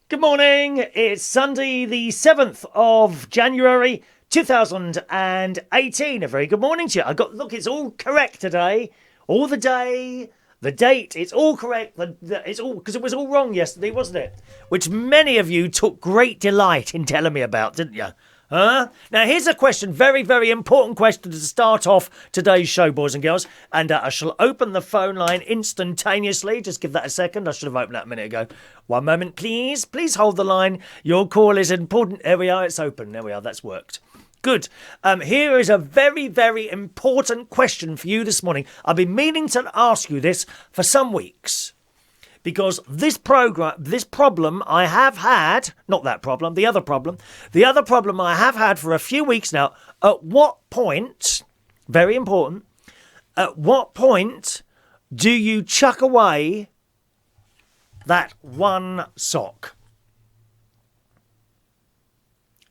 Good morning. It's Sunday, the 7th of January, 2018. A very good morning to you. Look, it's all correct today. All the day, the date, it's all correct. It's all, because it was all wrong yesterday, wasn't it? Which many of you took great delight in telling me about, didn't you? Huh? Now, here's a question, very, very important question to start off today's show, boys and girls. And I shall open the phone line instantaneously. Just give that a second. I should have opened that a minute ago. One moment, please. Please hold the line. Your call is important. There we are. It's open. There we are. That's worked. Good. Here is a very, very important question for you this morning. I've been meaning to ask you this for some weeks. Because this problem I have had, not that problem, the other problem I have had for a few weeks now, at what point, very important, at what point do you chuck away that one sock?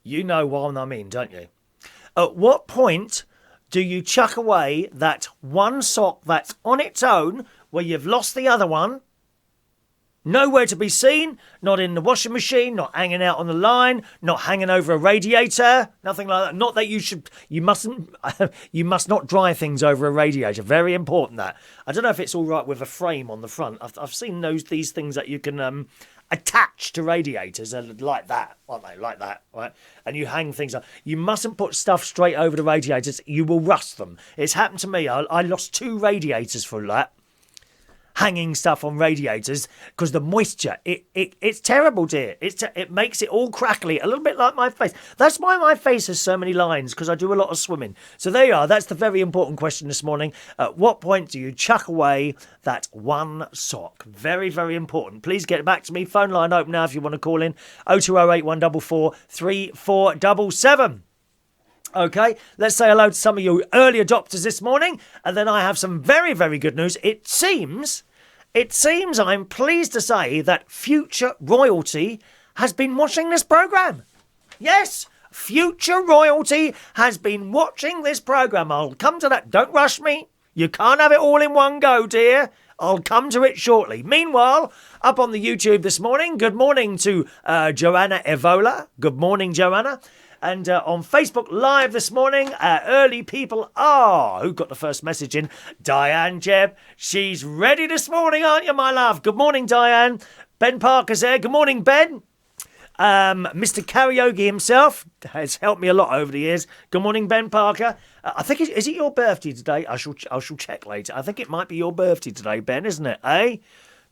You know what I mean, don't you? At what point do you chuck away that one sock that's on its own, where you've lost the other one? Nowhere to be seen, not in the washing machine, not hanging out on the line, not hanging over a radiator, nothing like that. Not that you must not dry things over a radiator. Very important that. I don't know if it's all right with a frame on the front. I've seen these things that you can attach to radiators like that, aren't they? Like that, right? And you hang things up. You mustn't put stuff straight over the radiators. You will rust them. It's happened to me. I lost 2 radiators for that. Hanging stuff on radiators because the moisture, it's terrible, dear. It makes it all crackly, a little bit like my face. That's why my face has so many lines, because I do a lot of swimming. So there you are. That's the very important question this morning. At what point do you chuck away that one sock? Very, very important. Please get back to me. Phone line open now if you want to call in. 0208 144 3477. Okay, let's say hello to some of you early adopters this morning, and then I have some very, very good news. It seems, I'm pleased to say, that future royalty has been watching this programme. Yes, future royalty has been watching this programme. I'll come to that. Don't rush me. You can't have it all in one go, dear. I'll come to it shortly. Meanwhile, up on the YouTube this morning, good morning to Joanna Evola. Good morning, Joanna. And on Facebook Live this morning, early people are. Who got the first message in? Diane Jebb. She's ready this morning, aren't you, my love? Good morning, Diane. Ben Parker's there. Good morning, Ben. Mr. Karaoke himself has helped me a lot over the years. Good morning, Ben Parker. I think, is it your birthday today? I shall check later. I think it might be your birthday today, Ben, isn't it? Eh?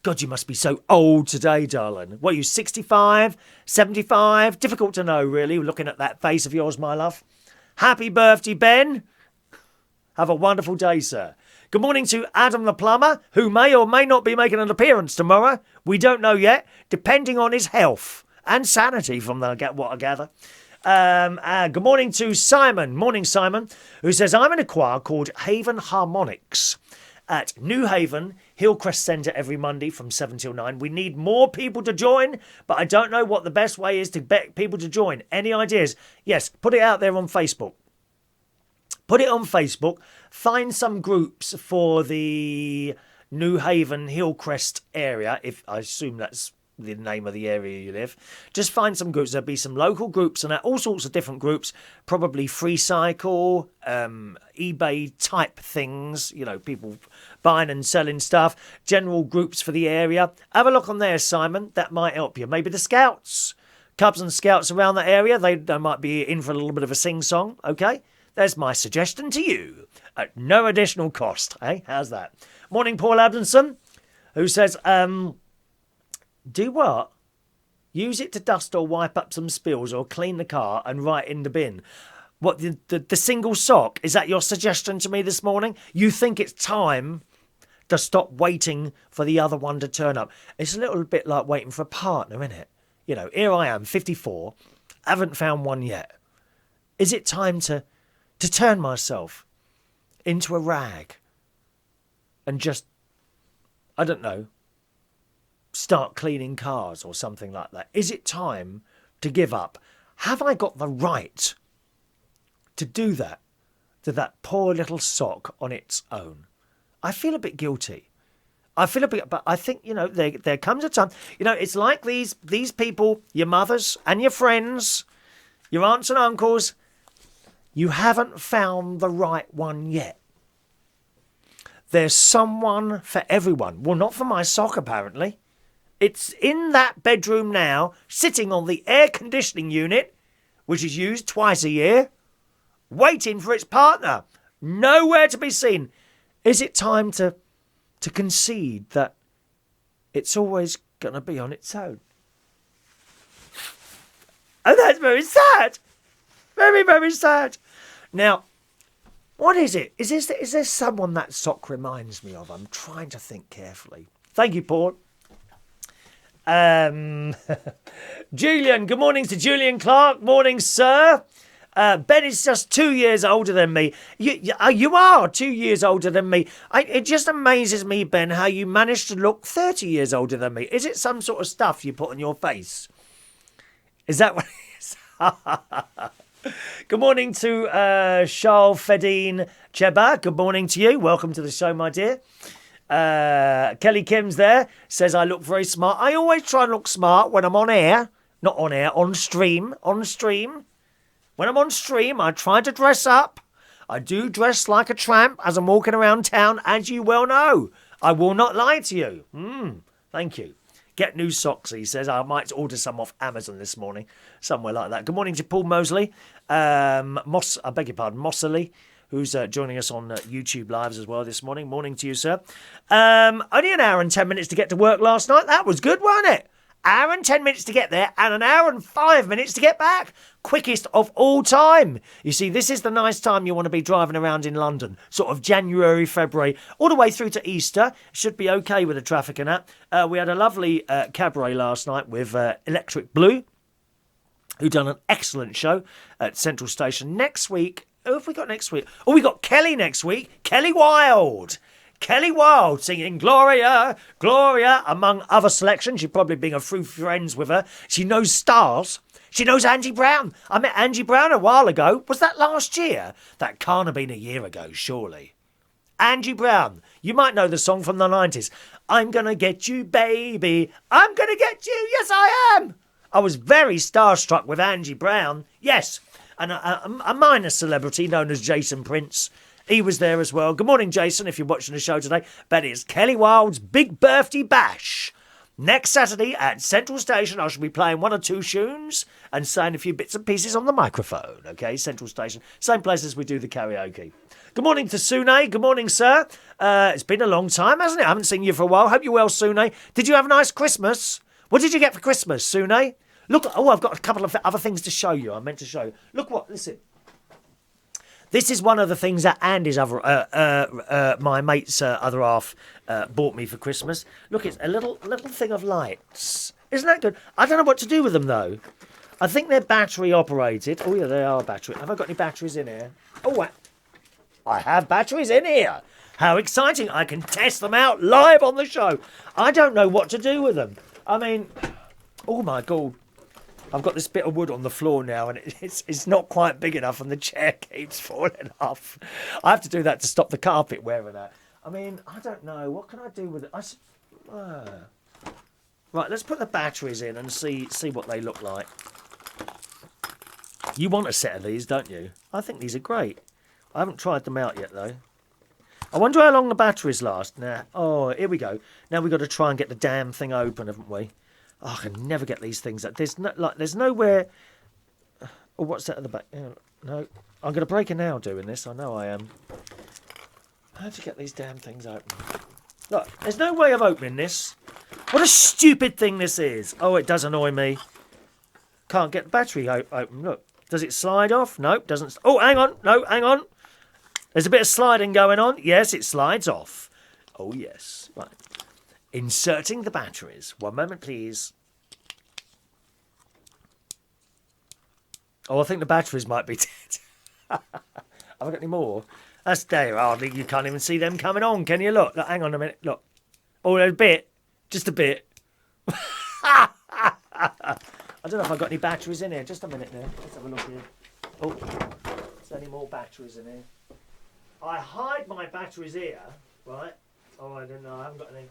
God, you must be so old today, darling. What are you, 65, 75? Difficult to know, really, looking at that face of yours, my love. Happy birthday, Ben. Have a wonderful day, sir. Good morning to Adam the plumber, who may or may not be making an appearance tomorrow. We don't know yet, depending on his health and sanity, from what I gather. Good morning to Simon. Morning, Simon, who says, I'm in a choir called Haven Harmonics at Newhaven, Hillcrest Centre every Monday from 7 till 9. We need more people to join, but I don't know what the best way is to get people to join. Any ideas? Yes, put it out there on Facebook. Put it on Facebook. Find some groups for the Newhaven, Hillcrest area, if I assume that's the name of the area you live. Just find some groups. There'll be some local groups and all sorts of different groups, probably free cycle, eBay type things, you know, people buying and selling stuff, general groups for the area. Have a look on there, Simon. That might help you. Maybe the Scouts, Cubs and Scouts around that area, they might be in for a little bit of a sing-song, okay? There's my suggestion to you at no additional cost, eh? How's that? Morning, Paul Adamson, who says, do what? Use it to dust or wipe up some spills or clean the car and write in the bin. What, the single sock? Is that your suggestion to me this morning? You think it's time to stop waiting for the other one to turn up? It's a little bit like waiting for a partner, isn't it? You know, here I am, 54, haven't found one yet. Is it time to turn myself into a rag and just, I don't know, start cleaning cars or something like that? Is it time to give up? Have I got the right to do that to that poor little sock on its own? I feel a bit guilty. I feel a bit, but I think, there comes a time, it's like these people, your mothers and your friends, your aunts and uncles, you haven't found the right one yet. There's someone for everyone. Well, not for my sock, apparently. It's in that bedroom now, sitting on the air conditioning unit, which is used twice a year, waiting for its partner. Nowhere to be seen. Is it time to concede that it's always going to be on its own? And that's very sad. Very, very sad. Now, what is it? Is there someone that sock reminds me of? I'm trying to think carefully. Thank you, Paul. Julian, good morning to Julian Clark. Morning, sir. Ben is just 2 years older than me. You are 2 years older than me. It just amazes me, Ben, how you managed to look 30 years older than me. Is it some sort of stuff you put on your face? Is that what it is? Good morning to Charles Fedine Cheba. Good morning to you. Welcome to the show, my dear. Kelly Kim's there. Says I look very smart. I always try and look smart when I'm on air. Not on air, on stream. On stream. When I'm on stream, I try to dress up. I do dress like a tramp as I'm walking around town, as you well know. I will not lie to you. Thank you. Get new socks, he says. I might order some off Amazon this morning. Somewhere like that. Good morning to Paul Mosley. I beg your pardon, Mossley, who's joining us on YouTube Lives as well this morning. Morning to you, sir. Only an hour and 10 minutes to get to work last night. That was good, wasn't it? Hour and 10 minutes to get there and an hour and 5 minutes to get back. Quickest of all time. You see, this is the nice time you want to be driving around in London. Sort of January, February, all the way through to Easter. Should be okay with the traffic and that. We had a lovely cabaret last night with Electric Blue, who done an excellent show at Central Station. Next week, who have we got next week? Oh, we got Kelly next week. Kelly Wilde. Kelly Wilde singing Gloria, Gloria, among other selections. You've probably been a few friends with her. She knows stars. She knows Andy Brown. I met Andy Brown a while ago. Was that last year? That can't have been a year ago, surely. Andy Brown. You might know the song from the 90s. I'm gonna get you, baby. I'm gonna get you. Yes, I am. I was very starstruck with Andy Brown. Yes. And a minor celebrity known as Jason Prince. He was there as well. Good morning, Jason, if you're watching the show today. But it's Kelly Wilde's Big Birthday Bash. Next Saturday at Central Station, I shall be playing one or two tunes and saying a few bits and pieces on the microphone. Okay, Central Station. Same place as we do the karaoke. Good morning to Sune. Good morning, sir. It's been a long time, hasn't it? I haven't seen you for a while. Hope you're well, Sune. Did you have a nice Christmas? What did you get for Christmas, Sune? Look, I've got a couple of other things to show you. I meant to show you. Look listen. This is one of the things that Andy's my mate's other half bought me for Christmas. Look, it's a little thing of lights. Isn't that good? I don't know what to do with them, though. I think they're battery operated. Oh, yeah, they are battery. Have I got any batteries in here? Oh, I have batteries in here. How exciting. I can test them out live on the show. I don't know what to do with them. I mean, oh, my God. I've got this bit of wood on the floor now and it's not quite big enough and the chair keeps falling off. I have to do that to stop the carpet wearing out. I mean, I don't know. What can I do with it? Right, let's put the batteries in and see what they look like. You want a set of these, don't you? I think these are great. I haven't tried them out yet, though. I wonder how long the batteries last. Now, oh, here we go. Now we've got to try and get the damn thing open, haven't we? Oh, I can never get these things up. There's nowhere. Oh, what's that at the back? No, I'm going to break a nail doing this. I know I am. How to get these damn things open? Look, there's no way of opening this. What a stupid thing this is. Oh, it does annoy me. Can't get the battery open. Look, does it slide off? Nope, doesn't. Oh, hang on. No, hang on. There's a bit of sliding going on. Yes, it slides off. Oh, yes. Right. Inserting the batteries. One moment, please. Oh, I think the batteries might be dead. Have I got any more? That's there. Hardly. You can't even see them coming on, can you? Look, hang on a minute. Look. Oh, a bit. Just a bit. I don't know if I've got any batteries in here. Just a minute now. Let's have a look here. Oh, is there any more batteries in here? I hide my batteries here, right? Oh, I don't know. I haven't got any.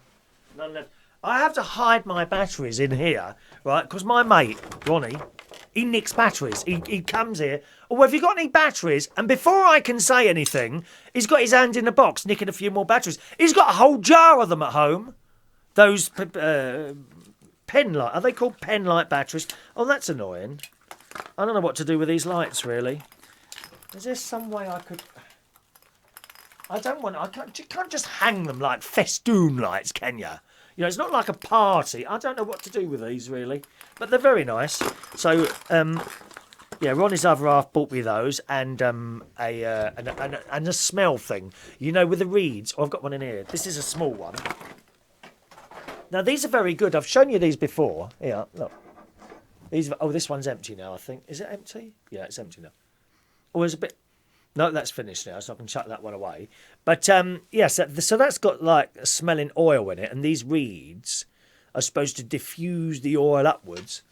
None left. I have to hide my batteries in here, right? Because my mate, Ronnie, he nicks batteries. He comes here. Oh, have you got any batteries? And before I can say anything, he's got his hand in the box, nicking a few more batteries. He's got a whole jar of them at home. Those pen light. Are they called pen light batteries? Oh, that's annoying. I don't know what to do with these lights, really. Is there some way I could... you can't just hang them like festoon lights, can you? You know, it's not like a party. I don't know what to do with these, really. But they're very nice. So, yeah, Ronnie's other half bought me those and a smell thing. You know, with the reeds. Oh, I've got one in here. This is a small one. Now, these are very good. I've shown you these before. Here, look. This one's empty now, I think. Is it empty? Yeah, it's empty now. Oh, there's a bit... No, that's finished now, so I can chuck that one away. But, yes, so that's got, like, smelling oil in it, and these reeds are supposed to diffuse the oil upwards,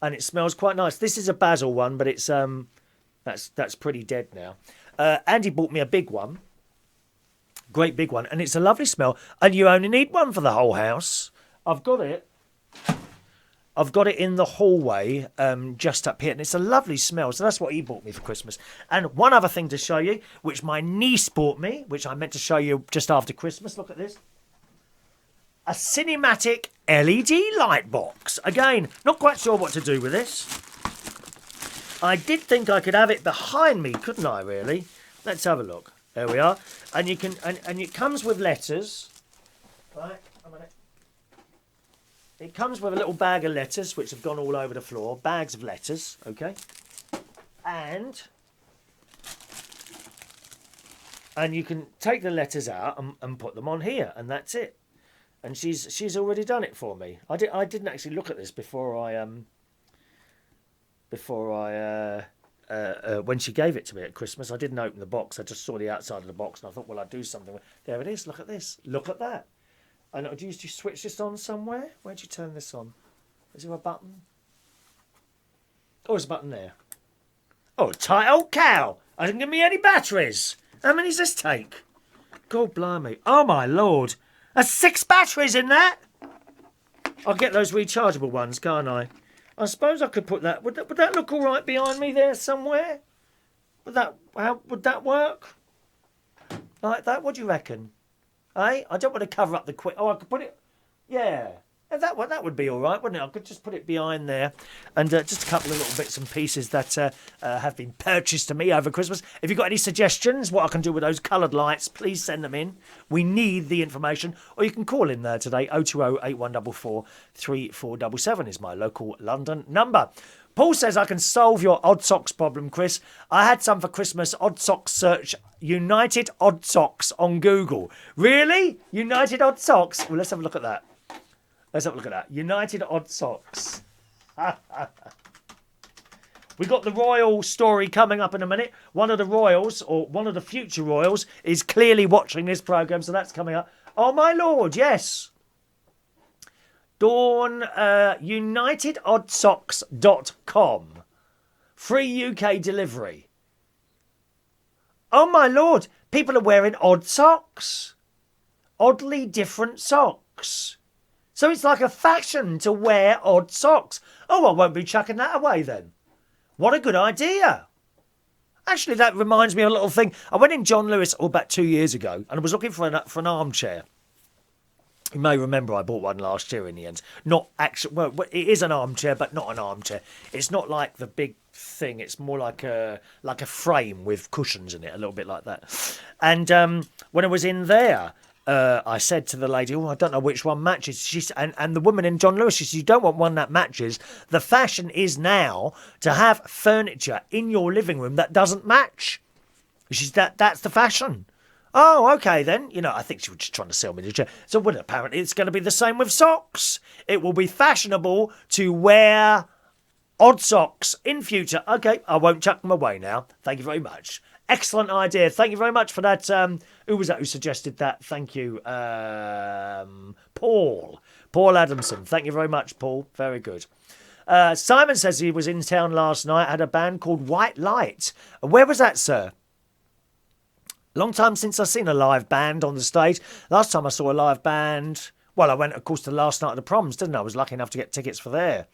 and it smells quite nice. This is a basil one, but it's, that's pretty dead now. Andy bought me a big one, great big one, and it's a lovely smell, and you only need one for the whole house. I've got it in the hallway, just up here, and it's a lovely smell. So that's what he bought me for Christmas. And one other thing to show you, which my niece bought me, which I meant to show you just after Christmas. Look at this. A cinematic LED light box. Again, not quite sure what to do with this. I did think I could have it behind me, couldn't I, really? Let's have a look. There we are. And you can, and it comes with letters. Right, a minute. It comes with a little bag of letters, which have gone all over the floor. Bags of letters, okay? And you can take the letters out and put them on here, and that's it. And she's already done it for me. I didn't actually look at this before I when she gave it to me at Christmas. I didn't open the box. I just saw the outside of the box, and I thought, well, I'd do something. There it is. Look at this. Look at that. I know. Do you switch this on somewhere? Where'd you turn this on? Is there a button? Oh, there's a button there. Oh, tight old cow! I didn't give me any batteries. How many does this take? God blimey! Oh my lord! There's 6 batteries in that. I'll get those rechargeable ones, can't I? I suppose I could put that. Would that look all right behind me there somewhere? Would that work? Like that? What do you reckon? Eh? I don't want to cover up the quick. Oh, I could put it. Yeah. That would be all right, wouldn't it? I could just put it behind there. And just a couple of little bits and pieces that have been purchased to me over Christmas. If you've got any suggestions, what I can do with those coloured lights, please send them in. We need the information. Or you can call in there today. 020 8144 3477 is my local London number. Paul says, I can solve your odd socks problem, Chris. I had some for Christmas. Odd socks search United Odd Socks on Google. Really? United Odd Socks? Well, let's have a look at that. Let's have a look at that. United Odd Socks. We got the royal story coming up in a minute. One of the royals, or one of the future royals, is clearly watching this programme, so that's coming up. Oh, my lord, yes. Dawn, unitedoddSocks.com. Free UK delivery. Oh, my lord. People are wearing odd socks. Oddly different socks. So it's like a fashion to wear odd socks. Oh, I won't be chucking that away then. What a good idea. Actually, that reminds me of a little thing. I went in John Lewis about 2 years ago and I was looking for an armchair. You may remember I bought one last year in the end. Not actually, well, it is an armchair, but not an armchair. It's not like the big thing. It's more like a frame with cushions in it, a little bit like that. And when I was in there, I said to the lady, I don't know which one matches. And the woman in John Lewis, she said, you don't want one that matches. The fashion is now to have furniture in your living room that doesn't match. That's the fashion. Oh, okay then. I think she was just trying to sell me the chair. So, well, apparently it's going to be the same with socks. It will be fashionable to wear odd socks in future. Okay, I won't chuck them away now. Thank you very much. Excellent idea. Thank you very much for that. Who was that who suggested that? Thank you. Paul Adamson. Thank you very much, Paul. Very good. Simon says he was in town last night, had a band called White Light. Where was that, sir? Long time since I've seen a live band on the stage. Last time I saw a live band Well, I went, of course, to the last night of the proms, didn't I? I was lucky enough to get tickets for there.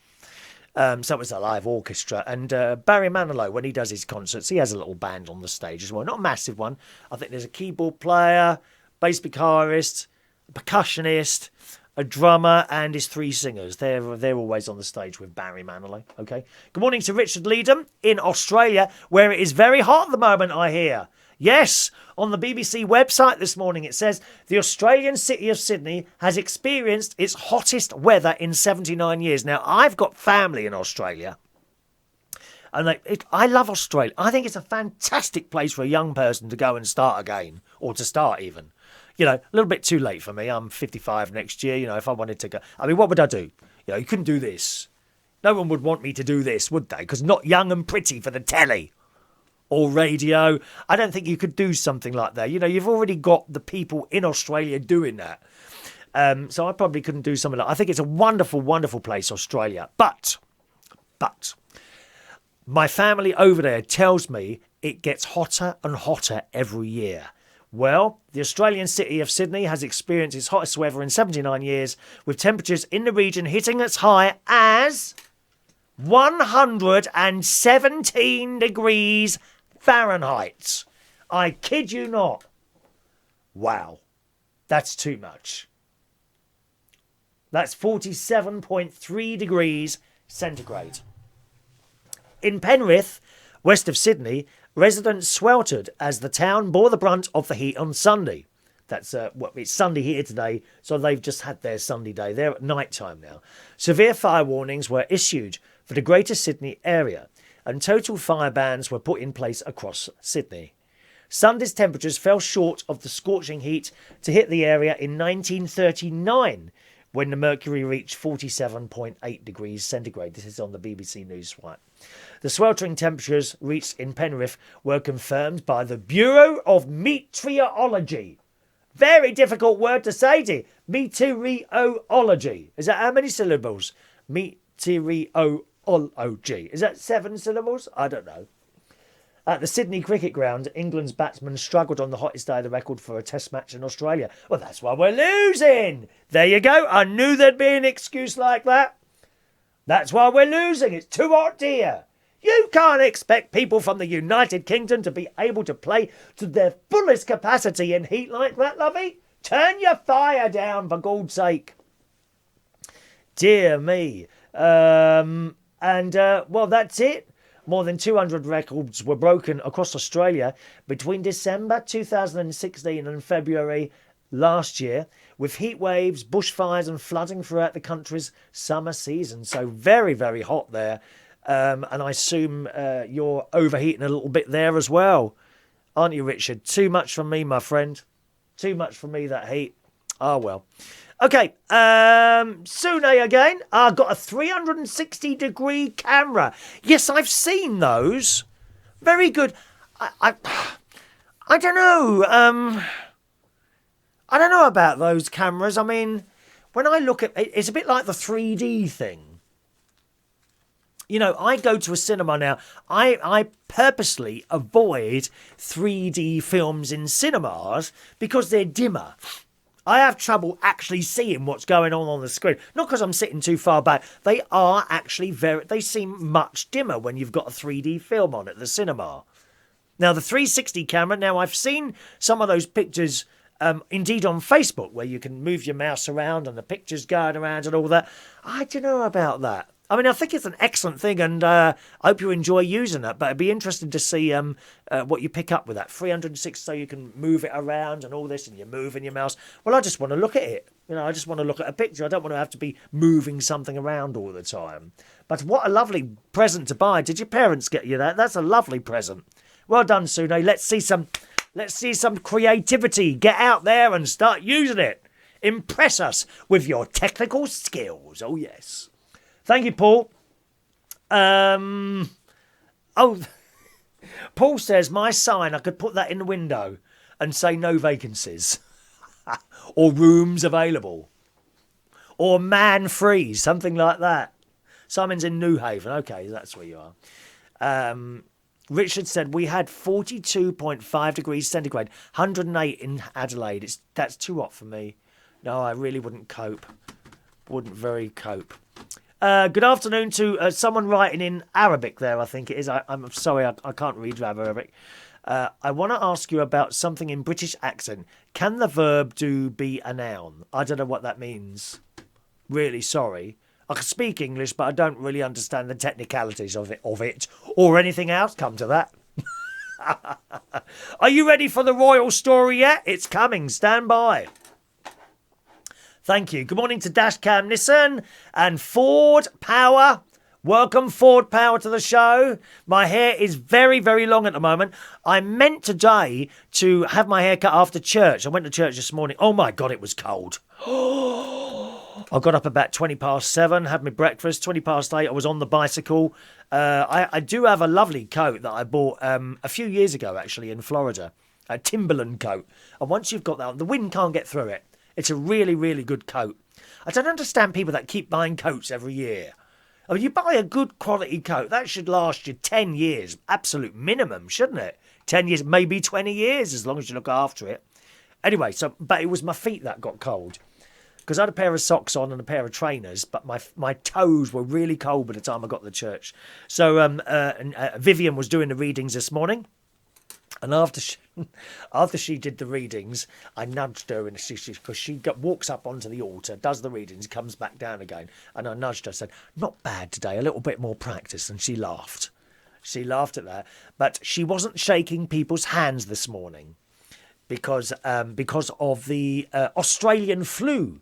So it was a live orchestra. And Barry Manilow, when he does his concerts, he has a little band on the stage as well. Not a massive one. I think there's a keyboard player, bass guitarist, a percussionist, a drummer, and his 3 singers. They're always on the stage with Barry Manilow. Okay. Good morning to Richard Leedham in Australia, where it is very hot at the moment, I hear. Yes, on the BBC website this morning it says the Australian city of Sydney has experienced its hottest weather in 79 years. Now, I've got family in Australia, and I love Australia. I think it's a fantastic place for a young person to go and start again, or to start even. You know, a little bit too late for me. I'm 55 next year. You know, if I wanted to go, I mean, what would I do? You know, you couldn't do this. No one would want me to do this, would they? Because not young and pretty for the telly or radio. I don't think you could do something like that. You know, you've already got the people in Australia doing that. So I probably couldn't do something like that. I think it's a wonderful, wonderful place, Australia. But my family over there tells me it gets hotter and hotter every year. Well, the Australian city of Sydney has experienced its hottest weather in 79 years, with temperatures in the region hitting as high as 117 degrees Fahrenheit. I kid you not. Wow. That's too much. That's 47.3 degrees centigrade. In Penrith, west of Sydney, residents sweltered as the town bore the brunt of the heat on Sunday. It's Sunday here today, so they've just had their Sunday day. They're at night time now. Severe fire warnings were issued for the Greater Sydney area, and total fire bans were put in place across Sydney. Sunday's temperatures fell short of the scorching heat to hit the area in 1939, when the mercury reached 47.8 degrees centigrade. This is on the BBC News site. The sweltering temperatures reached in Penrith were confirmed by the Bureau of Meteorology. Very difficult word to say, dear. Meteorology. Is that how many syllables? Meteorology. Is that 7 syllables? I don't know. At the Sydney Cricket Ground, England's batsmen struggled on the hottest day of the record for a test match in Australia. Well, that's why we're losing. There you go. I knew there'd be an excuse like that. That's why we're losing. It's too hot here. You can't expect people from the United Kingdom to be able to play to their fullest capacity in heat like that, lovey. Turn your fire down, for God's sake. Dear me. Well, that's it. More than 200 records were broken across Australia between December 2016 and February last year, with heat waves, bushfires and flooding throughout the country's summer season. So very, very hot there. And I assume you're overheating a little bit there as well, aren't you, Richard? Too much for me, my friend. Too much for me, that heat. Oh, well. Okay, Sune again. I've got a 360-degree camera. Yes, I've seen those. Very good. I don't know. I don't know about those cameras. I mean, when I look at it, it's a bit like the 3D thing. You know, I go to a cinema now. I purposely avoid 3D films in cinemas because they're dimmer. I have trouble actually seeing what's going on the screen. Not because I'm sitting too far back. They are actually they seem much dimmer when you've got a 3D film on at the cinema. Now, the 360 camera, now I've seen some of those pictures, indeed on Facebook, where you can move your mouse around and the picture's going around and all that. I don't know about that. I mean, I think it's an excellent thing, and I hope you enjoy using it. But it'd be interesting to see what you pick up with that 360, so you can move it around and all this, and you're moving your mouse. Well, I just want to look at it. You know, I just want to look at a picture. I don't want to have to be moving something around all the time. But what a lovely present to buy! Did your parents get you that? That's a lovely present. Well done, Sune. Let's see some creativity. Get out there and start using it. Impress us with your technical skills. Oh yes. Thank you, Paul. Paul says, my sign, I could put that in the window and say no vacancies. Or rooms available. Or man free, something like that. Simon's in Newhaven. Okay, that's where you are. Richard said, we had 42.5 degrees centigrade, 108 in Adelaide. That's too hot for me. No, I really wouldn't cope. Wouldn't very cope. Good afternoon to someone writing in Arabic there, I think it is. I'm sorry, I can't read Arabic. I want to ask you about something in British accent. Can the verb do be a noun? I don't know what that means. Really sorry. I can speak English, but I don't really understand the technicalities of it or anything else. Come to that. Are you ready for the royal story yet? It's coming. Stand by. Thank you. Good morning to Dashcam Nissan and Ford Power. Welcome, Ford Power, to the show. My hair is very, very long at the moment. I meant today to have my hair cut after church. I went to church this morning. Oh, my God, it was cold. I got up about 20 past 7, had my breakfast. 20 past 8, I was on the bicycle. I do have a lovely coat that I bought a few years ago, actually, in Florida. A Timberland coat. And once you've got that, the wind can't get through it. It's a really, really good coat. I don't understand people that keep buying coats every year. I mean, you buy a good quality coat, that should last you 10 years. Absolute minimum, shouldn't it? 10 years, maybe 20 years, as long as you look after it. Anyway, but it was my feet that got cold. Because I had a pair of socks on and a pair of trainers, but my toes were really cold by the time I got to church. So Vivian was doing the readings this morning. And after she did the readings, I nudged her because she walks up onto the altar, does the readings, comes back down again. And I nudged her, said, "Not bad today, a little bit more practice." And she laughed. She laughed at that. But she wasn't shaking people's hands this morning because of the Australian flu,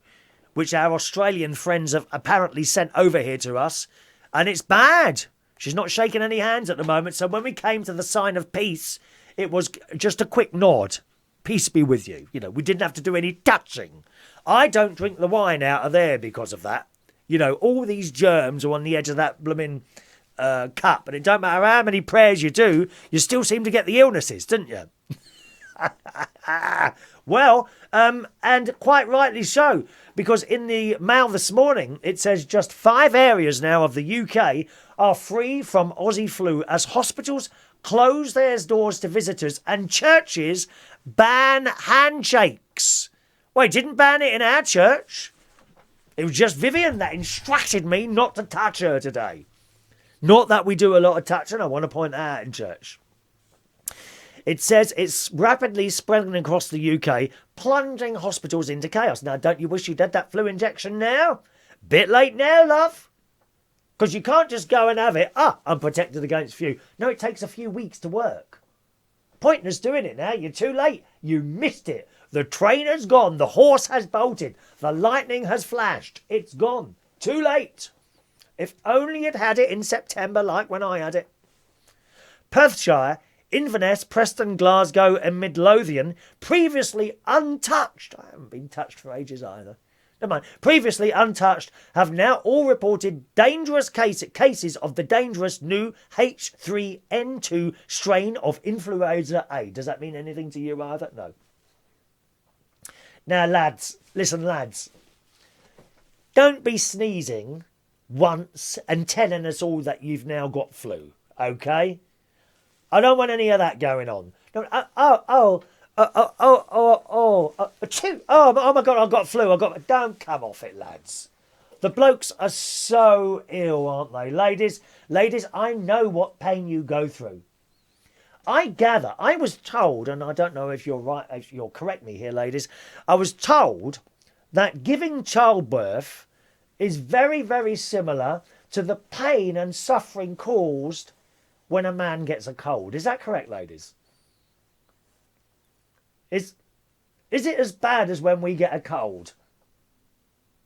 which our Australian friends have apparently sent over here to us. And it's bad. She's not shaking any hands at the moment. So when we came to the sign of peace, it was just a quick nod. Peace be with you. You know, we didn't have to do any touching. I don't drink the wine out of there because of that. You know, all these germs are on the edge of that blooming cup. And it don't matter how many prayers you do, you still seem to get the illnesses, didn't you? Well, and quite rightly so. Because in the Mail this morning, it says just 5 areas now of the UK are free from Aussie flu as hospitals close their doors to visitors and churches ban handshakes. Well, it didn't ban it in our church. It was just Vivian that instructed me not to touch her today. Not that we do a lot of touching, I want to point that out in church. It says it's rapidly spreading across the UK, plunging hospitals into chaos. Now, don't you wish you'd had that flu injection now? Bit late now, love. Because you can't just go and have it. I'm protected against flu. No, it takes a few weeks to work. Pointless doing it now. You're too late. You missed it. The train has gone. The horse has bolted. The lightning has flashed. It's gone. Too late. If only you'd had it in September like when I had it. Perthshire, Inverness, Preston, Glasgow and Midlothian, previously untouched. I haven't been touched for ages either. Never mind. Previously untouched have now all reported dangerous cases of the dangerous new H3N2 strain of influenza A. Does that mean anything to you either? No. Now, lads, listen, lads. Don't be sneezing once and telling us all that you've now got flu, okay? I don't want any of that going on. Oh my God, I've got flu. Don't come off it, lads. The blokes are so ill, aren't they? Ladies, I know what pain you go through. I gather, I was told, and I don't know if you're right, if you'll correct me here, ladies, I was told that giving childbirth is very, very similar to the pain and suffering caused when a man gets a cold. Is that correct, ladies? Is it as bad as when we get a cold?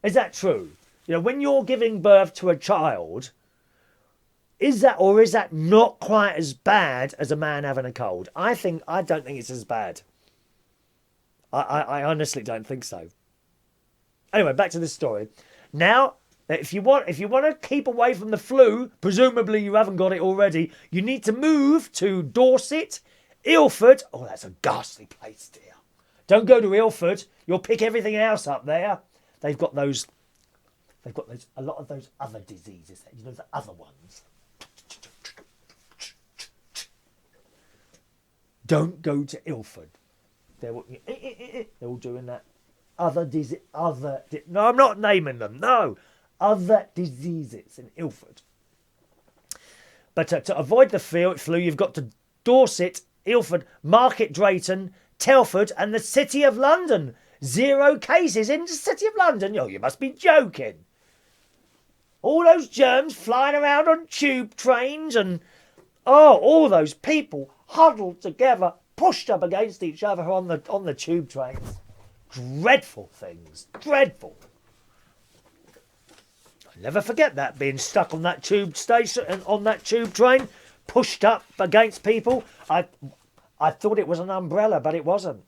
Is that true? You know, when you're giving birth to a child, is that not quite as bad as a man having a cold? I don't think it's as bad. I honestly don't think so. Anyway, back to this story. Now, if you want to keep away from the flu, presumably you haven't got it already, you need to move to Dorset, Ilford. Oh, that's a ghastly place, dear. Don't go to Ilford. You'll pick everything else up there. They've got a lot of those other diseases, you know, the other ones. Don't go to Ilford. They're all doing that. No, I'm not naming them. No, other diseases in Ilford. But to avoid the flu, you've got to Dorset, Ilford, Market Drayton, Telford, and the City of London. 0 cases in the City of London. Oh, you must be joking. All those germs flying around on tube trains and, all those people huddled together, pushed up against each other on the tube trains. Dreadful things. Dreadful. I'll never forget that, being stuck on that tube station and on that tube train, pushed up against people. I thought it was an umbrella, but it wasn't.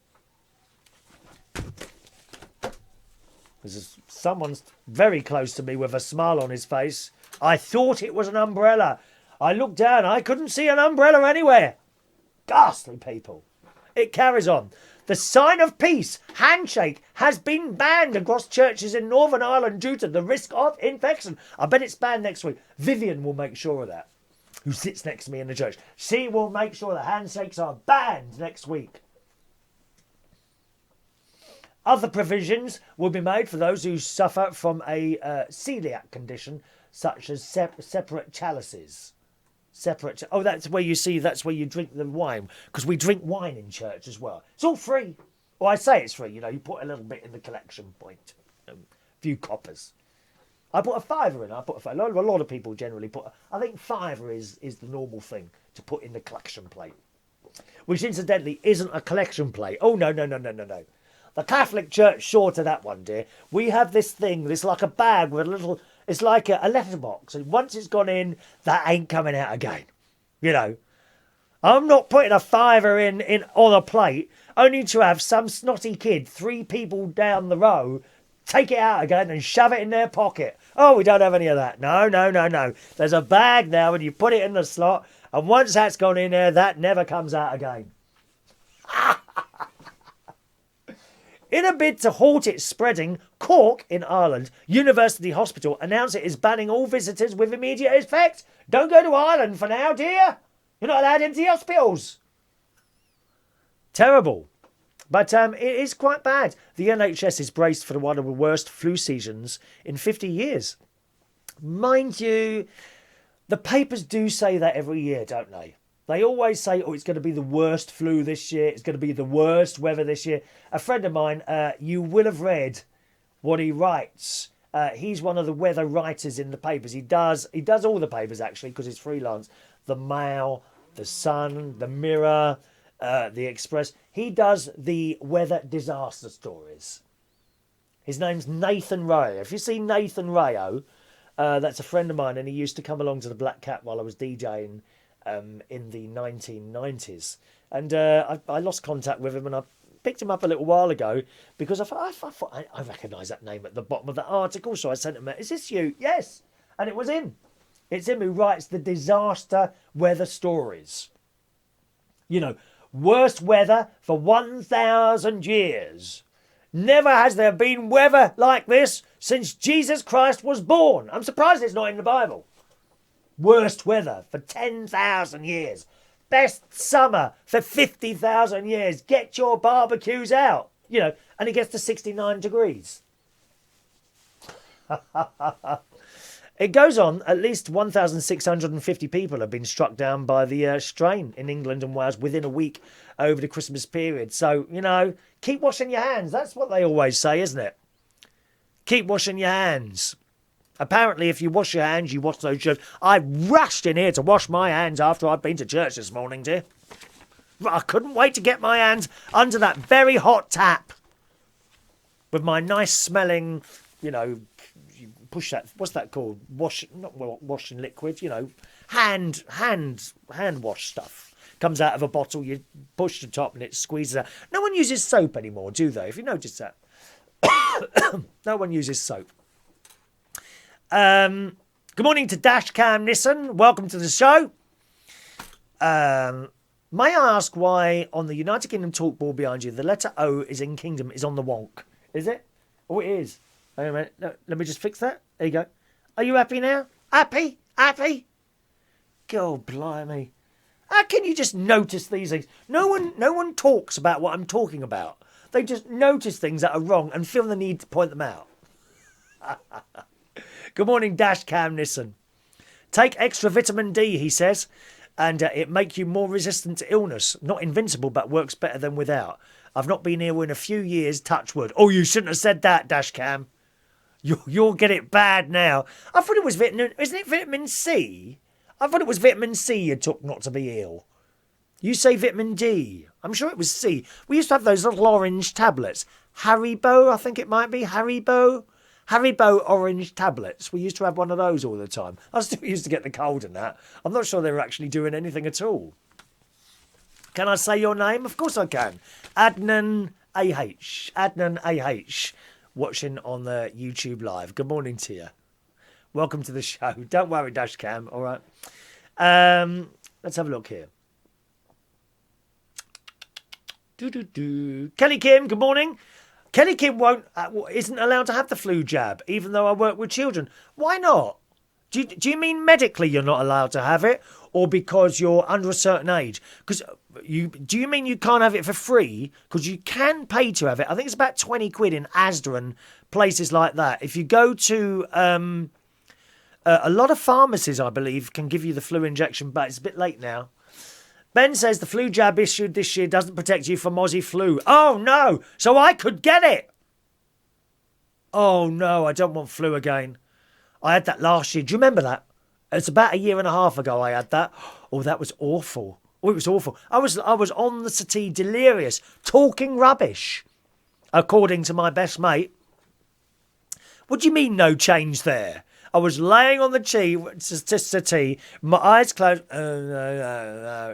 There's someone's very close to me with a smile on his face. I thought it was an umbrella. I looked down. I couldn't see an umbrella anywhere. Ghastly people. It carries on. The sign of peace, handshake, has been banned across churches in Northern Ireland due to the risk of infection. I bet it's banned next week. Vivian will make sure of that, who sits next to me in the church. She will make sure the handshakes are banned next week. Other provisions will be made for those who suffer from a celiac condition, such as separate chalices. That's where you drink the wine, because we drink wine in church as well. It's all free. Well, I say it's free. You put a little bit in the collection point, a few coppers. I put a fiver in. A lot of people generally put. I think fiver is the normal thing to put in the collection plate, which incidentally isn't a collection plate. Oh no. The Catholic Church short of that one, dear. We have this thing. It's like a bag with a little. It's like a letterbox, and once it's gone in, that ain't coming out again. I'm not putting a fiver in on a plate, only to have some snotty kid 3 people down the row take it out again and shove it in their pocket. Oh, we don't have any of that. No. There's a bag now, and you put it in the slot, and once that's gone in there, that never comes out again. In a bid to halt its spreading, Cork in Ireland University Hospital announced it is banning all visitors with immediate effect. Don't go to Ireland for now, dear. You're not allowed into the hospitals. Terrible. But it is quite bad. The NHS is braced for one of the worst flu seasons in 50 years. Mind you, the papers do say that every year, don't they? They always say, it's going to be the worst flu this year. It's going to be the worst weather this year. A friend of mine, you will have read what he writes. He's one of the weather writers in the papers. He does all the papers, actually, because he's freelance. The Mail, The Sun, The Mirror, The Express. He does the weather disaster stories. His name's Nathan Rayo. If you see Nathan Rayo, that's a friend of mine, and he used to come along to the Black Cat while I was DJing in the 1990s. And I lost contact with him, and I picked him up a little while ago because I thought I recognise that name at the bottom of the article. So I sent him, is this you? Yes. And it was him. It's him who writes the disaster weather stories. Worst weather for 1,000 years. Never has there been weather like this since Jesus Christ was born. I'm surprised it's not in the Bible. Worst weather for 10,000 years. Best summer for 50,000 years. Get your barbecues out. And it gets to 69 degrees. It goes on. At least 1,650 people have been struck down by the strain in England and Wales within a week over the Christmas period. So, keep washing your hands. That's what they always say, isn't it? Keep washing your hands. Apparently, if you wash your hands, you wash those germs. I rushed in here to wash my hands after I'd been to church this morning, dear. I couldn't wait to get my hands under that very hot tap. With my nice smelling, you push that, what's that called? Washing liquid, hand wash stuff. Comes out of a bottle, you push the top and it squeezes out. No one uses soap anymore, do they? If you notice that. No one uses soap. Good morning to Dashcam Nissan. Welcome to the show. May I ask why on the United Kingdom talk board behind you, the letter O is in Kingdom is on the wonk? Is it? Oh, it is. Wait a minute. No, let me just fix that. There you go. Are you happy now? Happy? God blimey. How can you just notice these things? No one talks about what I'm talking about. They just notice things that are wrong and feel the need to point them out. Good morning, Dash Cam Nissen. Take extra vitamin D, he says, and it make you more resistant to illness. Not invincible, but works better than without. I've not been ill in a few years, touch wood. Oh, you shouldn't have said that, Dash Cam. You'll get it bad now. I thought it was vitamin... Isn't it vitamin C? I thought it was vitamin C you took not to be ill. You say vitamin D. I'm sure it was C. We used to have those little orange tablets. Haribo, I think it might be. Haribo orange tablets. We used to have one of those all the time. I still used to get the cold and that. I'm not sure they were actually doing anything at all. Can I say your name? Of course I can. Adnan AH. Adnan AH. Watching on the YouTube Live. Good morning to you. Welcome to the show. Don't worry, Dashcam. All right. Let's have a look here. Kelly Kim, good morning. Kelly Kim isn't allowed to have the flu jab, even though I work with children. Why not? Do you mean medically you're not allowed to have it, or because you're under a certain age? Do you mean you can't have it for free? Because you can pay to have it. I think it's about 20 quid in Asda and places like that. If you go to a lot of pharmacies, I believe, can give you the flu injection, but it's a bit late now. Ben says the flu jab issued this year doesn't protect you from Aussie flu. Oh, no. So I could get it. Oh, no. I don't want flu again. I had that last year. Do you remember that? It's about a year and a half ago I had that. Oh, that was awful. Oh, it was awful. I was on the settee delirious, talking rubbish, according to my best mate. What do you mean no change there? I was laying on the settee, my eyes closed,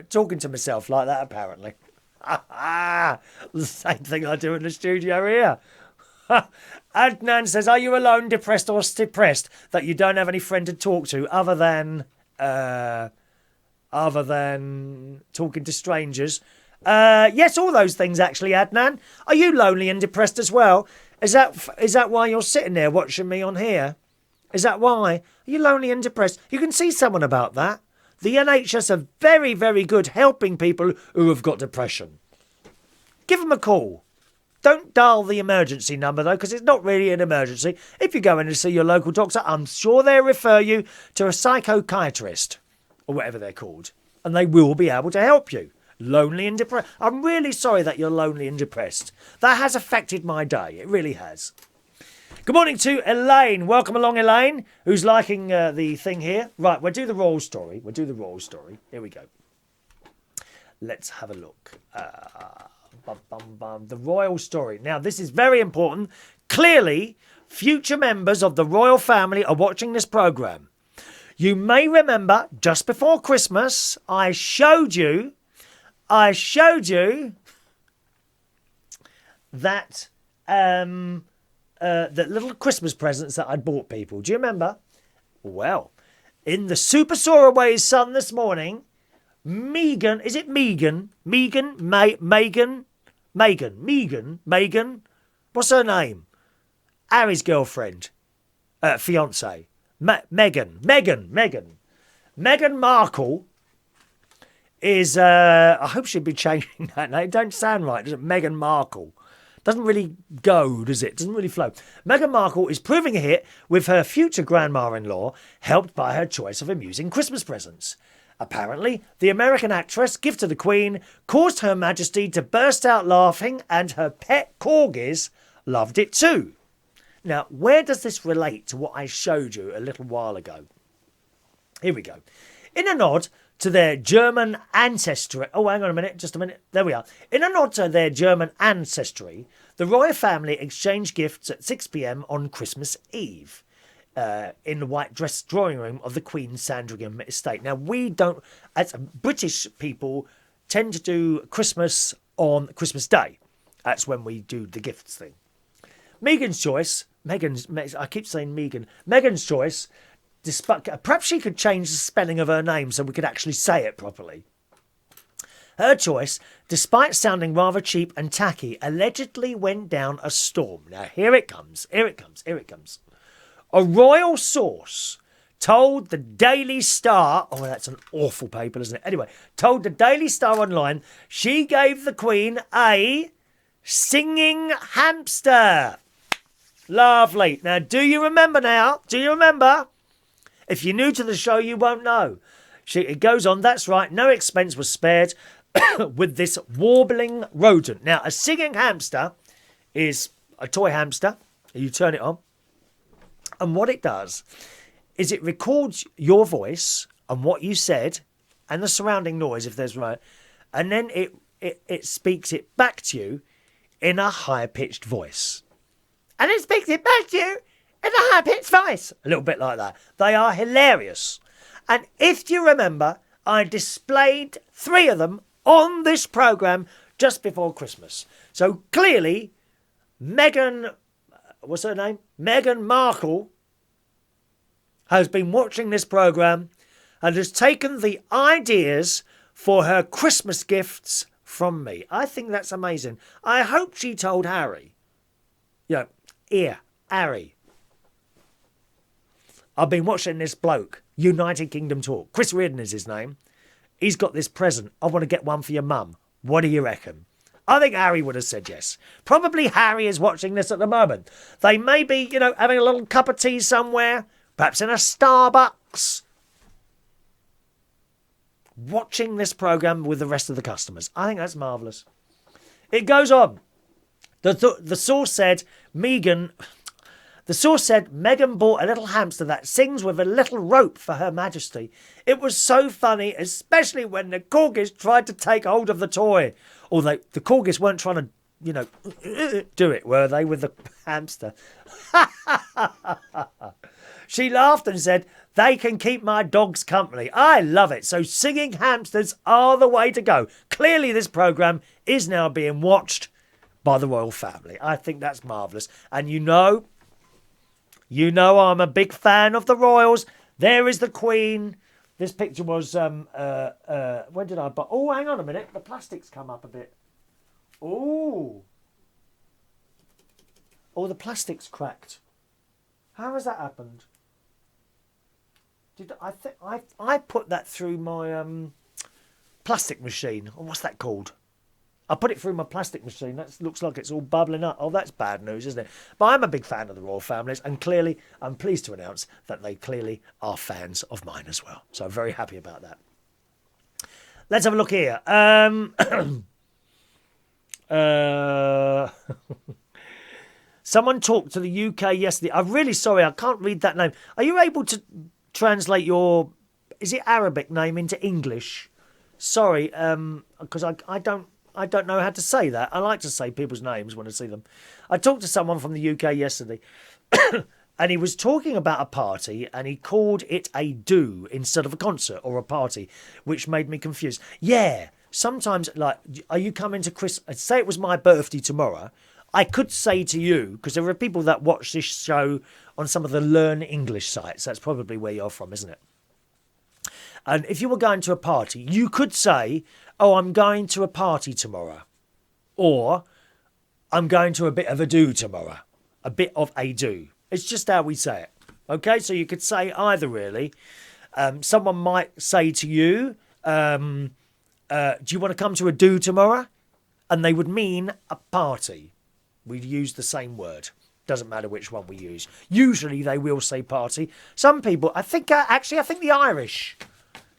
talking to myself like that, apparently. The same thing I do in the studio here. Adnan says, are you alone, depressed or depressed that you don't have any friend to talk to other than talking to strangers? Yes, all those things, actually, Adnan. Are you lonely and depressed as well? Is that why you're sitting there watching me on here? Is that why? Are you lonely and depressed? You can see someone about that. The NHS are very, very good helping people who have got depression. Give them a call. Don't dial the emergency number, though, because it's not really an emergency. If you go in to see your local doctor, I'm sure they'll refer you to a psychiatrist, or whatever they're called, and they will be able to help you. Lonely and depressed. I'm really sorry that you're lonely and depressed. That has affected my day. It really has. Good morning to Elaine. Welcome along, Elaine, who's liking the thing here. Right, we'll do the royal story. Here we go. Let's have a look. The royal story. Now, this is very important. Clearly, future members of the royal family are watching this programme. You may remember, just before Christmas, I showed you that the little Christmas presents that I'd bought people. Do you remember? Well, in the Super Soraways Sun this morning, Megan, is it Megan? Megan? What's her name? Harry's girlfriend. Fiance. Meghan Markle is, I hope she'd be changing that name. It don't sound right, does it? Meghan Markle. Doesn't really go, does it? Doesn't really flow. Meghan Markle is proving a hit with her future grandma-in-law, helped by her choice of amusing Christmas presents. Apparently, the American actress, gift to the Queen, caused Her Majesty to burst out laughing, and her pet corgis loved it too. Now, where does this relate to what I showed you a little while ago? Here we go. In a nod to their German ancestry... Oh, hang on a minute, just a minute. There we are. In a nod to their German ancestry, the royal family exchanged gifts at 6 p.m. on Christmas Eve in the white dress drawing room of the Queen's Sandringham estate. Now, we don't... As British people tend to do Christmas on Christmas Day. That's when we do the gifts thing. Megan's choice... I keep saying Megan. Megan's choice... Perhaps she could change the spelling of her name so we could actually say it properly. Her choice, despite sounding rather cheap and tacky, allegedly went down a storm. Now, here it comes. A royal source told the Daily Star... Oh, that's an awful paper, isn't it? Anyway, told the Daily Star online she gave the Queen a Singing hamster. Lovely. Now, do you remember now? Do you remember? If you're new to the show, you won't know. It goes on, that's right, no expense was spared with this warbling rodent. Now, a singing hamster is a toy hamster. You turn it on. And what it does is it records your voice and what you said and the surrounding noise, if there's right. And then it speaks it back to you in a high-pitched voice. And it speaks it back to you in a high-pitched voice. A little bit like that. They are hilarious. And if you remember, I displayed 3 of them on this programme just before Christmas. So clearly, Meghan, what's her name? Meghan Markle has been watching this programme and has taken the ideas for her Christmas gifts from me. I think that's amazing. I hope she told Harry. Here, Harry. I've been watching this bloke, United Kingdom Talk. Chris Reardon is his name. He's got this present. I want to get one for your mum. What do you reckon? I think Harry would have said yes. Probably Harry is watching this at the moment. They may be, having a little cup of tea somewhere, perhaps in a Starbucks, watching this programme with the rest of the customers. I think that's marvellous. It goes on. The source said Meghan bought a little hamster that sings with a little rope for Her Majesty. It was so funny, especially when the corgis tried to take hold of the toy. Although the corgis weren't trying to, do it, were they, with the hamster? She laughed and said, they can keep my dogs company. I love it. So singing hamsters are the way to go. Clearly this programme is now being watched by the royal family. I think that's marvellous. And you know I'm a big fan of the royals. There is the Queen. This picture was, when did I buy? Oh, hang on a minute. The plastic's come up a bit. Oh, the plastic's cracked. How has that happened? I put that through my plastic machine. Or what's that called? I put it through my plastic machine. That looks like it's all bubbling up. Oh, that's bad news, isn't it? But I'm a big fan of the royal families, and clearly I'm pleased to announce that they clearly are fans of mine as well. So I'm very happy about that. Let's have a look here. Someone talked to the UK yesterday. I'm really sorry, I can't read that name. Are you able to translate your, is it Arabic name into English? Sorry, because I don't know how to say that. I like to say people's names when I see them. I talked to someone from the UK yesterday and he was talking about a party and he called it a do instead of a concert or a party, which made me confused. Yeah, sometimes, like, are you coming to Christmas? Say it was my birthday tomorrow. I could say to you, because there are people that watch this show on some of the Learn English sites. That's probably where you're from, isn't it? And if you were going to a party, you could say, oh, I'm going to a party tomorrow. Or, I'm going to a bit of a do tomorrow. A bit of a do. It's just how we say it. Okay, so you could say either, really. Someone might say to you, do you want to come to a do tomorrow? And they would mean a party. We'd use the same word. Doesn't matter which one we use. Usually they will say party. Some people, I think the Irish...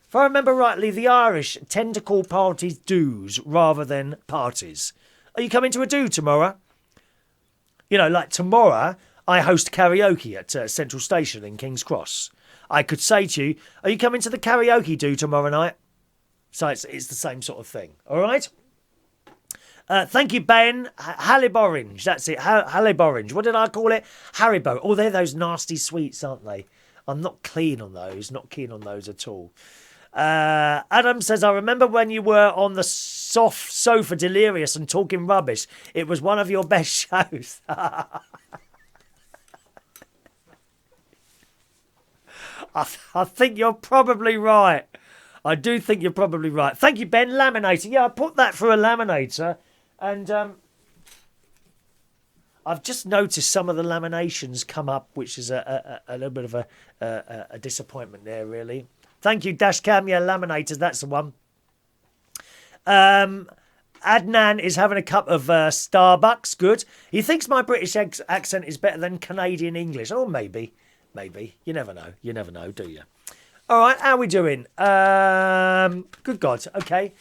If I remember rightly, the Irish tend to call parties do's rather than parties. Are you coming to a do tomorrow? Like tomorrow, I host karaoke at Central Station in King's Cross. I could say to you, are you coming to the karaoke do tomorrow night? So it's the same sort of thing. All right? Thank you, Ben. Halib Orange. That's it. Halib Orange. What did I call it? Haribo. Oh, they're those nasty sweets, aren't they? I'm not keen on those. Not keen on those at all. Adam says, I remember when you were on the soft sofa delirious and talking rubbish. It was one of your best shows. I think you're probably right. I do think you're probably right. Thank you, Ben. Laminator. Yeah, I put that through a laminator. And I've just noticed some of the laminations come up, which is a little bit of a disappointment there, really. Thank you, Dashcam. Yeah, laminators, that's the one. Adnan is having a cup of Starbucks. Good. He thinks my British accent is better than Canadian English. Oh, maybe. You never know. You never know, do you? All right, how are we doing? Good God. Okay.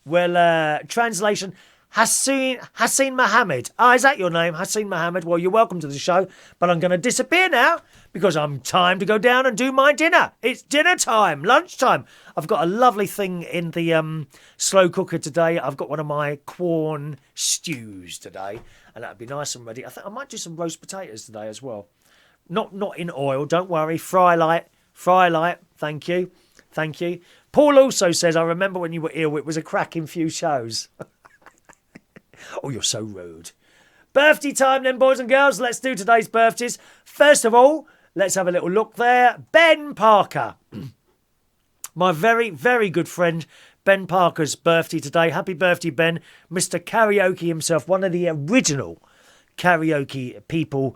Well, translation. Hassan Mohammed. Is that your name? Hassan Mohammed. Well, you're welcome to the show, but I'm going to disappear now because I'm time to go down and do my dinner. It's dinner time, lunchtime. I've got a lovely thing in the slow cooker today. I've got one of my corn stews today, and that'd be nice and ready. I think I might do some roast potatoes today as well. Not in oil, don't worry. Fry light. Thank you. Paul also says, I remember when you were ill, it was a cracking few shows. Oh, you're so rude. Birthday time then, boys and girls. Let's do today's birthdays. First of all, let's have a little look there. Ben Parker. My very, very good friend, Ben Parker's birthday today. Happy birthday, Ben. Mr. Karaoke himself, one of the original karaoke people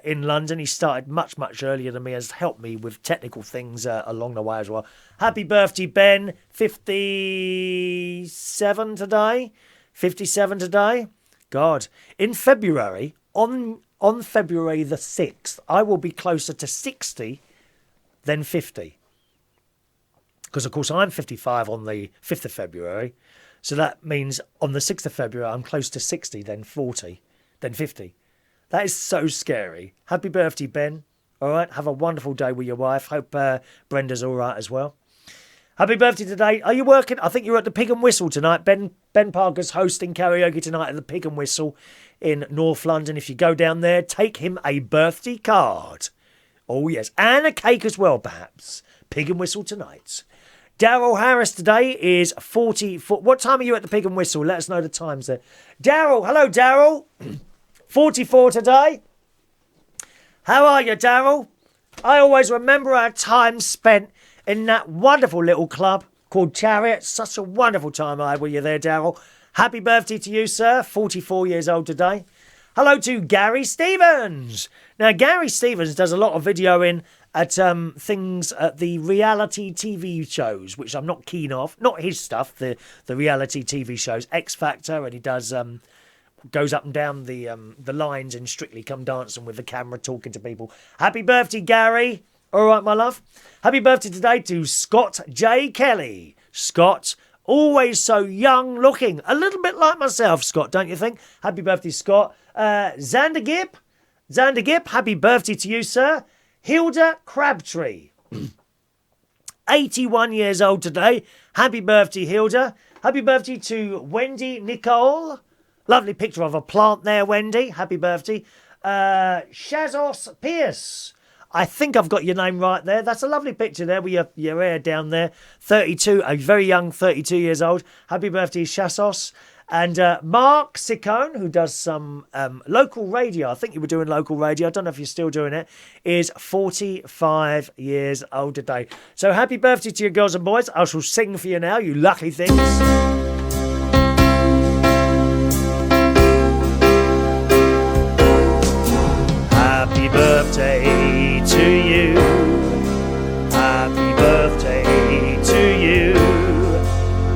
in London. He started much, much earlier than me, has helped me with technical things along the way as well. Happy birthday, Ben. 57 today. 57 today. God. In February, on February the 6th, I will be closer to 60 than 50. Because, of course, I'm 55 on the 5th of February. So that means on the 6th of February, I'm close to 60, then 40, then 50. That is so scary. Happy birthday, Ben. All right, have a wonderful day with your wife. Hope Brenda's all right as well. Happy birthday today. Are you working? I think you're at the Pig and Whistle tonight. Ben Parker's hosting karaoke tonight at the Pig and Whistle in North London. If you go down there, take him a birthday card. Oh, yes. And a cake as well, perhaps. Pig and Whistle tonight. Daryl Harris today is 44. What time are you at the Pig and Whistle? Let us know the times there. Daryl. Hello, Daryl. 44 today. How are you, Daryl? I always remember our time spent in that wonderful little club called Chariot. Such a wonderful time I had with you there, Daryl. Happy birthday to you, sir. 44 years old today. Hello to Gary Stevens. Now, Gary Stevens does a lot of videoing at things at the reality TV shows, which I'm not keen of. Not his stuff, the reality TV shows, X Factor, and he does goes up and down the lines in Strictly Come Dancing with the camera talking to people. Happy birthday, Gary. All right, my love. Happy birthday today to Scott J. Kelly. Scott, always so young looking. A little bit like myself, Scott, don't you think? Happy birthday, Scott. Xander Gibb, happy birthday to you, sir. Hilda Crabtree, 81 years old today. Happy birthday, Hilda. Happy birthday to Wendy Nicole. Lovely picture of a plant there, Wendy. Happy birthday. Shazos Pierce. I think I've got your name right there. That's a lovely picture there with your hair down there. 32, a very young 32 years old. Happy birthday, Shazos. And Mark Siccone, who does some local radio, I think you were doing local radio, I don't know if you're still doing it, is 45 years old today. So happy birthday to you girls and boys. I shall sing for you now, you lucky things. Happy birthday to you. Happy birthday to you.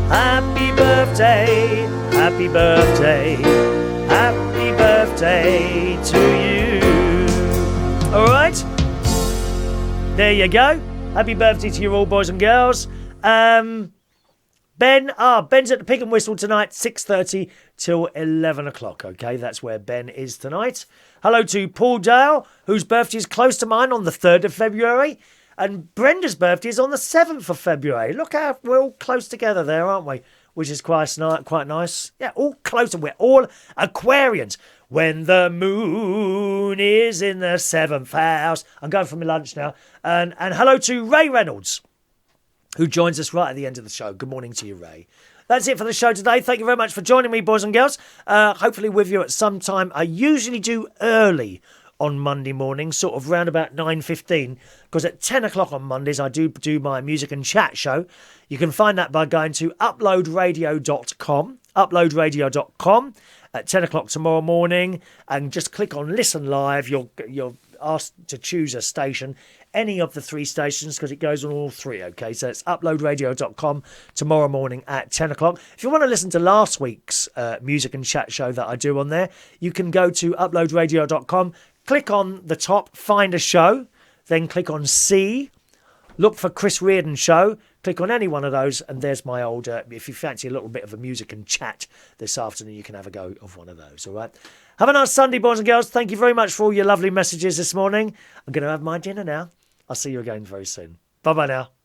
Happy birthday. Happy birthday. Happy birthday to you. All right. There you go. Happy birthday to you all, boys and girls. Ben's at the Pig and Whistle tonight, 6:30 till 11 o'clock. Okay, that's where Ben is tonight. Hello to Paul Dale, whose birthday is close to mine on the 3rd of February. And Brenda's birthday is on the 7th of February. Look how we're all close together there, aren't we? Which is quite nice. Yeah, all close, and we're all Aquarians. When the moon is in the 7th house. I'm going for my lunch now. And hello to Ray Reynolds, who joins us right at the end of the show. Good morning to you, Ray. That's it for the show today. Thank you very much for joining me, boys and girls. Hopefully with you at some time. I usually do early on Monday morning, sort of round about 9:15, because at 10 o'clock on Mondays I do my music and chat show. You can find that by going to uploadradio.com at 10 o'clock tomorrow morning, and just click on listen live. You'll asked to choose a station, any of the 3 stations, because it goes on all 3, okay? So it's uploadradio.com tomorrow morning at 10 o'clock. If you want to listen to last week's music and chat show that I do on there, you can go to uploadradio.com, click on the top, find a show, then click on C, look for Chris Reardon Show, click on any one of those, and there's my old, if you fancy a little bit of a music and chat this afternoon, you can have a go of one of those, all right? Have a nice Sunday, boys and girls. Thank you very much for all your lovely messages this morning. I'm going to have my dinner now. I'll see you again very soon. Bye-bye now.